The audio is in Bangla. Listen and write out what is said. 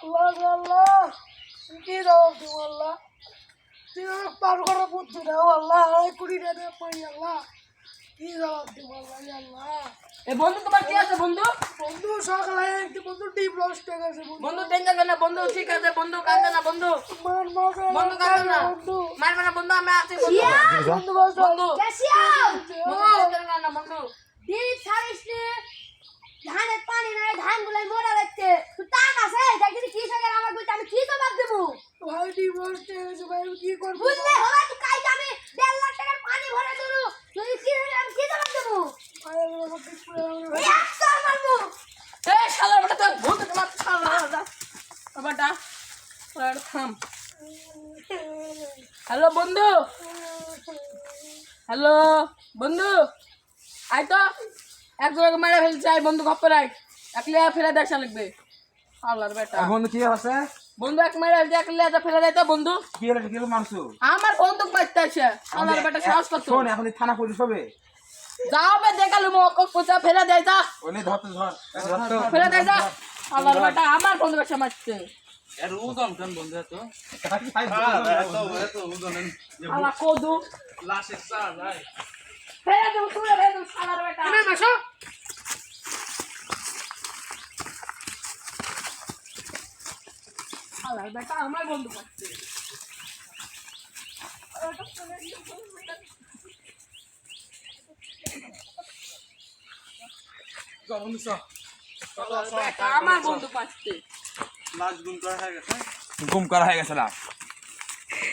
আল্লাহ আল্লাহ কি জবাব দেবো আল্লাহ তুই পার করা বুদ্ধি দাও আল্লাহ 2 কোটি টাকা পাই আল্লাহ কি জবাব দেবো আল্লাহ আল্লাহ এ বন্ধু তোমার কি আছে বন্ধু বন্ধু সকালে একটি বন্ধু ডিপ লস টাকা আছে বন্ধু টেনশন না বন্ধু ঠিক আছে বন্ধু কাঁদে না বন্ধু মান মজা বন্ধু কাঁদে না বন্ধু মারবে না বন্ধু আমি আছি বন্ধু বন্ধু বন্ধু বন্ধু ক্যাশিয়াও টেনশন না বন্ধু ডিপ সারিসনে ধানের পানি নাই ধানগুলাই মরা যাচ্ছে তুই টাকা আছে দেখি কি সঙ্গে আমার কইতে আমি কি জবাব দেব ভাই ডিপ লস টাকা আছে ভাই আমি কি করব বুঝলে হলা তুই কাইতে আমি 1.5 লাখ টাকার পানি ভরে দিলু তুই কি সঙ্গে আমি কি জবাব দেব ভাই আমার কিছু পুরো একটা মারবো এ শালা বেটা তো ভূত তোমার শালা বাবাটা আর থাম হ্যালো বন্ধু হ্যালো বন্ধু আয় তো এক জোড়া মেরে ফেলছে আয় বন্ধু খপ্পর আয় একলে ফেলে দেখা লাগবে আল্লাহর বেটা বন্ধু কি আছে বন্ধু এক মেরে ফেলছে একলে ফেলে দেয় তো বন্ধু কি হলো কি মারছো আমার বন্দুক বাজতে আছে আল্লাহর বেটা সাহস কত শোন এখন থানা পুলিশ হবে যাও বে দেখালু মোক কোচা ফেলে দেয় যা ওনে ধরতে ধর ধরতে ফেলে দেয় যা আল্লাহর বেটা আমার বন্ধু কাছে মারছে এর ওজন কেন বন্ধু এত এত ওজন আল্লাহ কোদু লাশের চা যায় ফেলে দেব তুই ফেলে দেব আল্লাহর বেটা না মাসো আল্লাহর বেটা আমার বন্ধু মারছে বন্ধু চ আমার বন্ধু মারছে লাশ গুম করা হয়ে গেছে গুম করা হয়ে গেছে না